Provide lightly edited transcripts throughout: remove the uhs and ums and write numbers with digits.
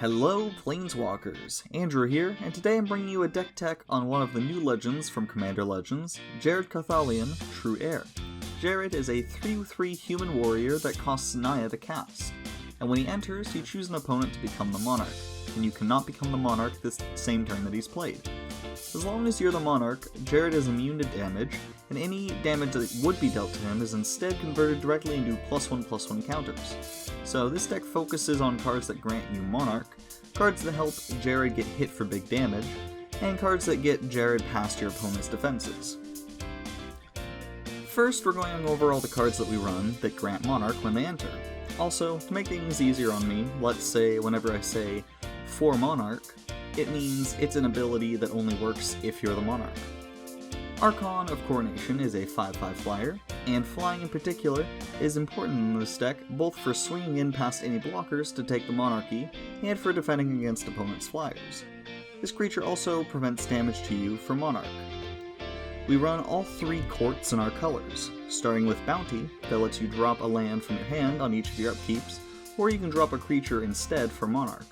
Hello Planeswalkers, Andrew here, and today I'm bringing you a deck tech on one of the new legends from Commander Legends, Jared Carthalion, True Heir. Jared is a 3/3 human warrior that costs Naya to cast, and when he enters, you choose an opponent to become the Monarch, and you cannot become the Monarch this same turn that he's played. As long as you're the Monarch, Jared is immune to damage, and any damage that would be dealt to him is instead converted directly into +1/+1 counters. So this deck focuses on cards that grant you Monarch, cards that help Jared get hit for big damage, and cards that get Jared past your opponent's defenses. First, we're going over all the cards that we run that grant Monarch when they enter. Also, to make things easier on me, let's say whenever I say for Monarch, it means it's an ability that only works if you're the Monarch. Archon of Coronation is a 5/5 flyer, and flying in particular is important in this deck both for swinging in past any blockers to take the Monarchy, and for defending against opponents' flyers. This creature also prevents damage to you for Monarch. We run all 3 courts in our colors, starting with Bounty, that lets you drop a land from your hand on each of your upkeeps, or you can drop a creature instead for Monarch.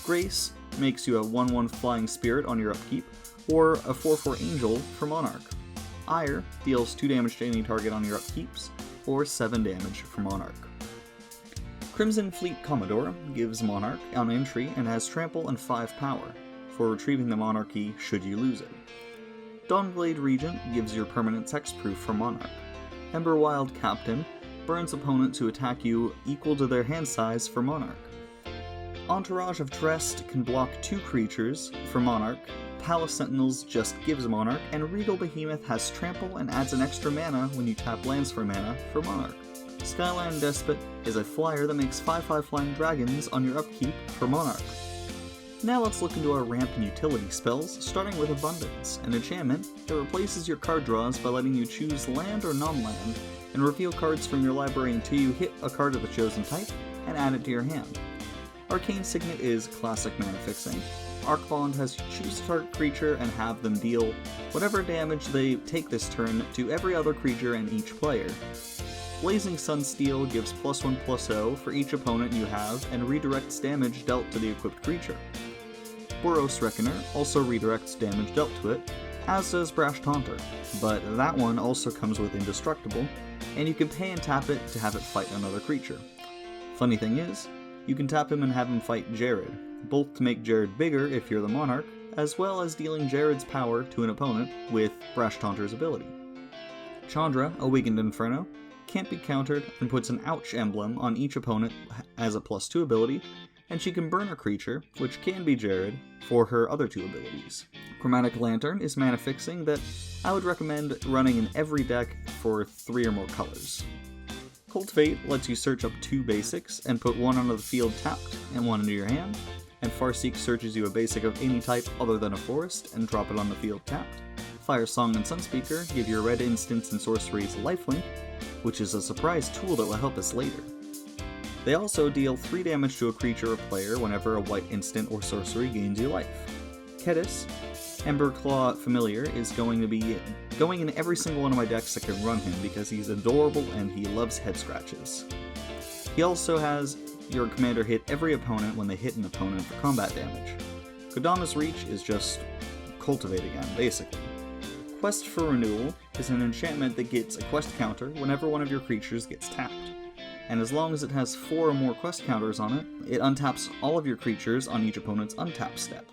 Grace makes you a 1/1 Flying Spirit on your upkeep, or a 4/4 Angel for Monarch. Heir deals 2 damage to any target on your upkeeps, or 7 damage for Monarch. Crimson Fleet Commodore gives Monarch on entry and has trample and 5 power, for retrieving the Monarchy should you lose it. Dawnblade Regent gives your permanents hexproof for Monarch. Emberwild Captain burns opponents who attack you equal to their hand size for Monarch. Entourage of Dressed can block 2 creatures for Monarch, Palace Sentinels just gives Monarch, and Regal Behemoth has trample and adds an extra mana when you tap lands for mana for Monarch. Skyline Despot is a flyer that makes 5/5 flying dragons on your upkeep for Monarch. Now let's look into our ramp and utility spells, starting with Abundance, an enchantment that replaces your card draws by letting you choose land or non-land, and reveal cards from your library until you hit a card of the chosen type, and add it to your hand. Arcane Signet is classic mana fixing. Arcbond has you choose a target creature and have them deal whatever damage they take this turn to every other creature and each player. Blazing Sunsteel gives +1/+0 for each opponent you have and redirects damage dealt to the equipped creature. Boros Reckoner also redirects damage dealt to it, as does Brash Taunter, but that one also comes with Indestructible, and you can pay and tap it to have it fight another creature. Funny thing is, you can tap him and have him fight Jared, both to make Jared bigger if you're the Monarch, as well as dealing Jared's power to an opponent with Brash Taunter's ability. Chandra, Awakened Inferno, can't be countered and puts an Ouch emblem on each opponent as a +2 ability, and she can burn a creature, which can be Jared, for her other 2 abilities. Chromatic Lantern is mana fixing that I would recommend running in every deck for 3 or more colors. Cultivate lets you search up 2 basics and put 1 onto the field tapped and 1 into your hand, and Farseek searches you a basic of any type other than a forest and drop it on the field tapped. Fire Song and Sunspeaker give your red instants and sorceries lifelink, which is a surprise tool that will help us later. They also deal 3 damage to a creature or player whenever a white instant or sorcery gains you life. Kedis, Emberclaw Familiar, is going to be going in every single one of my decks that can run him because he's adorable and he loves head scratches. He also has your commander hit every opponent when they hit an opponent for combat damage. Kodama's Reach is just Cultivate again, basically. Quest for Renewal is an enchantment that gets a quest counter whenever one of your creatures gets tapped. And as long as it has 4 or more quest counters on it, it untaps all of your creatures on each opponent's untap step.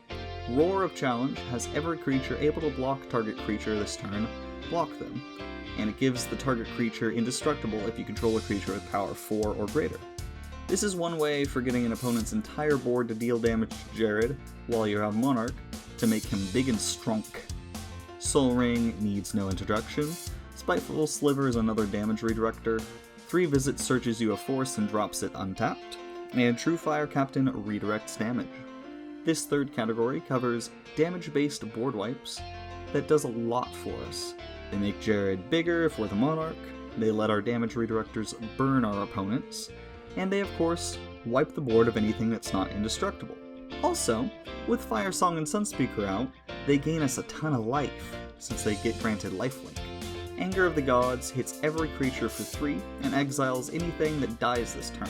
Roar of Challenge has every creature able to block target creature this turn, block them, and it gives the target creature indestructible if you control a creature with power 4 or greater. This is one way for getting an opponent's entire board to deal damage to Jared, while you have Monarch, to make him big and strong. Soul Ring needs no introduction. Spiteful Sliver is another damage redirector. 3 Visits searches you a force and drops it untapped, and True Fire Captain redirects damage. This third category covers damage-based board wipes that does a lot for us. They make Jared bigger if we're the Monarch, they let our damage redirectors burn our opponents, and they of course wipe the board of anything that's not indestructible. Also, with Fire Song and Sunspeaker out, they gain us a ton of life, since they get granted lifelink. Anger of the Gods hits every creature for 3 and exiles anything that dies this turn.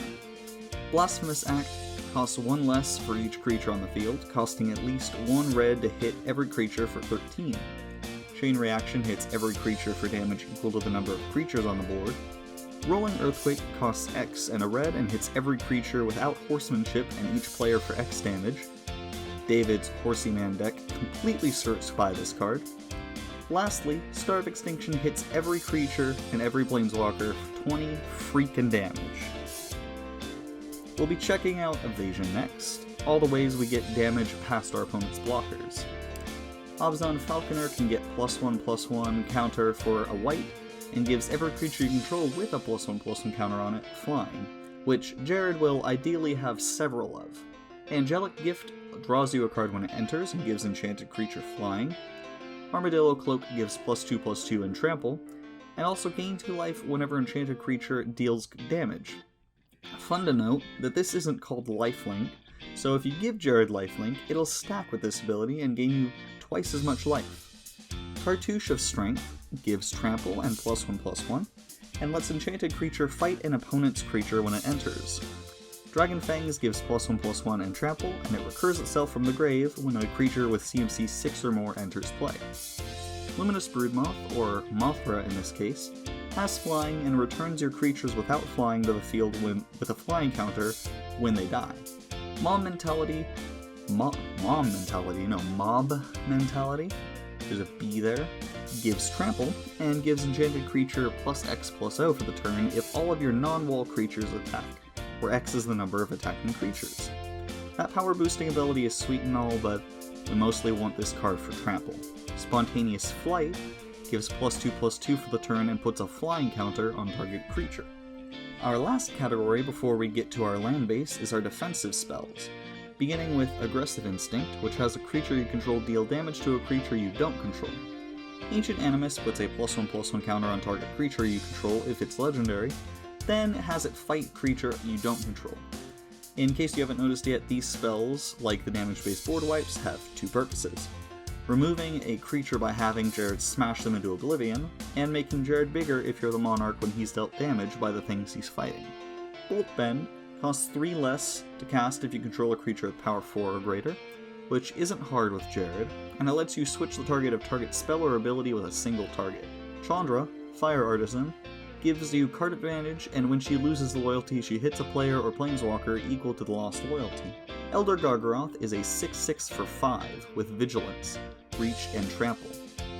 Blasphemous Act costs 1 less for each creature on the field, costing at least 1 red to hit every creature for 13. Chain Reaction hits every creature for damage equal to the number of creatures on the board. Rolling Earthquake costs X and a red and hits every creature without Horsemanship and each player for X damage. David's Horsey Man deck completely sorts by this card. Lastly, Star of Extinction hits every creature and every planeswalker for 20 freaking damage. We'll be checking out Evasion next, all the ways we get damage past our opponent's blockers. Abzan Falconer can get +1/+1 counter for a white, and gives every creature you control with a +1/+1 counter on it flying, which Jared will ideally have several of. Angelic Gift draws you a card when it enters and gives enchanted creature flying. Armadillo Cloak gives +2/+2 and trample, and also gain 2 life whenever enchanted creature deals damage. Fun to note that this isn't called lifelink, so if you give Jared lifelink, it'll stack with this ability and gain you twice as much life. Cartouche of Strength gives trample and +1/+1, and lets enchanted creature fight an opponent's creature when it enters. Dragon Fangs gives +1/+1 and trample, and it recurs itself from the grave when a creature with CMC 6 or more enters play. Luminous Broodmoth, or Mothra in this case, has flying and returns your creatures without flying to the field with a flying counter when they die. Mob Mentality, there's a B there, gives trample, and gives enchanted creature +X/+O for the turn if all of your non-wall creatures attack, where X is the number of attacking creatures. That power boosting ability is sweet and all, but we mostly want this card for trample. Spontaneous Flight gives +2/+2 for the turn and puts a flying counter on target creature. Our last category before we get to our land base is our defensive spells, beginning with Aggressive Instinct, which has a creature you control deal damage to a creature you don't control. Ancient Animus puts a +1/+1 counter on target creature you control if it's legendary, then has it fight creature you don't control. In case you haven't noticed yet, these spells, like the damage-based board wipes, have 2 purposes. Removing a creature by having Jared smash them into oblivion, and making Jared bigger if you're the Monarch when he's dealt damage by the things he's fighting. Bolt Bend costs 3 less to cast if you control a creature with power 4 or greater, which isn't hard with Jared, and it lets you switch the target of target spell or ability with a single target. Chandra, Fire Artisan, gives you card advantage, and when she loses the loyalty, she hits a player or planeswalker equal to the lost loyalty. Elder Gargaroth is a 6/6 for 5 with Vigilance, Reach, and Trample,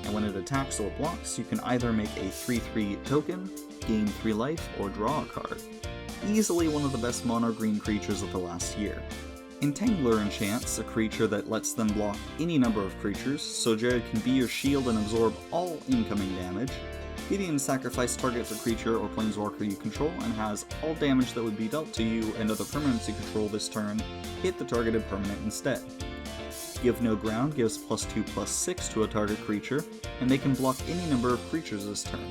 and when it attacks or blocks, you can either make a 3/3 token, gain 3 life, or draw a card. Easily one of the best mono green creatures of the last year. Entangler enchants a creature that lets them block any number of creatures, so Jared can be your shield and absorb all incoming damage. Gideon Sacrifice targets a creature or planeswalker you control and has all damage that would be dealt to you and other permanents you control this turn hit the targeted permanent instead. Give No Ground gives +2/+6 to a target creature, and they can block any number of creatures this turn.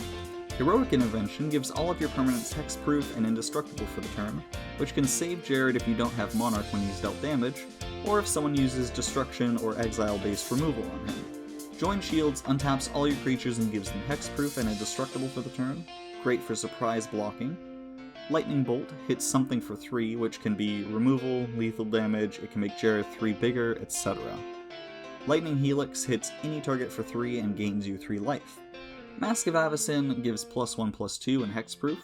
Heroic Intervention gives all of your permanents hexproof and indestructible for the turn, which can save Jared if you don't have Monarch when he's dealt damage, or if someone uses Destruction or Exile-based removal on him. Join Shields untaps all your creatures and gives them hexproof and indestructible for the turn, great for surprise blocking. Lightning Bolt hits something for 3, which can be removal, lethal damage, it can make Jared 3 bigger, etc. Lightning Helix hits any target for 3 and gains you 3 life. Mask of Avacyn gives +1/+2 and hexproof.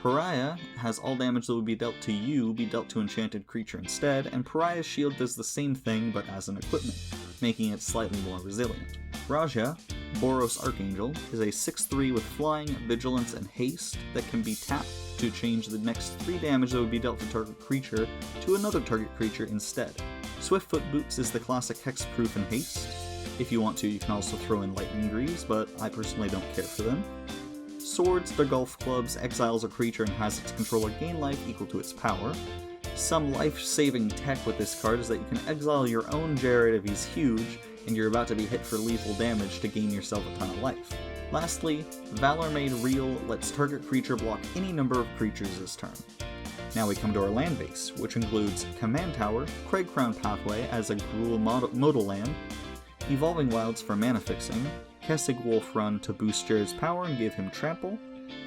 Pariah has all damage that would be dealt to you be dealt to enchanted creature instead, and Pariah's shield does the same thing but as an equipment, making it slightly more resilient. Raja, Boros Archangel, is a 6/3 with flying, vigilance, and haste that can be tapped to change the next 3 damage that would be dealt to target creature to another target creature instead. Swiftfoot Boots is the classic hexproof and haste. If you want to, you can also throw in Lightning Greaves, but I personally don't care for them. Swords, the Golf Clubs, exiles a creature and has its controller gain life equal to its power. Some life-saving tech with this card is that you can exile your own Jared if he's huge, and you're about to be hit for lethal damage to gain yourself a ton of life. Lastly, Valor Made Real lets target creature block any number of creatures this turn. Now we come to our land base, which includes Command Tower, Cragcrown Pathway as a Gruul modal land, Evolving Wilds for mana fixing, Kessig Wolf Run to boost Jared's power and give him trample,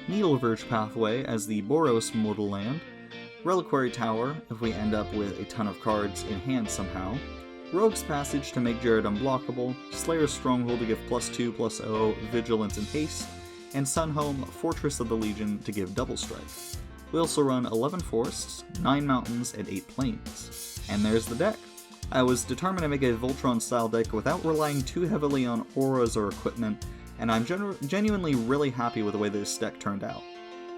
Needleverge Pathway as the Boros modal land, Reliquary Tower if we end up with a ton of cards in hand somehow, Rogue's Passage to make Jared unblockable, Slayer's Stronghold to give +2/+0, Vigilance and Haste, and Sunhome, Fortress of the Legion to give Double Strike. We also run 11 forests, 9 mountains, and 8 plains. And there's the deck. I was determined to make a Voltron style deck without relying too heavily on auras or equipment, and I'm genuinely really happy with the way this deck turned out.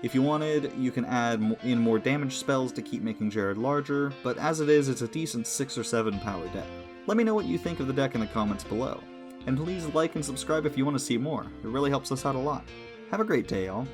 If you wanted, you can add in more damage spells to keep making Jared larger, but as it is, it's a decent 6 or 7 power deck. Let me know what you think of the deck in the comments below, and please like and subscribe if you want to see more. It really helps us out a lot. Have a great day, y'all.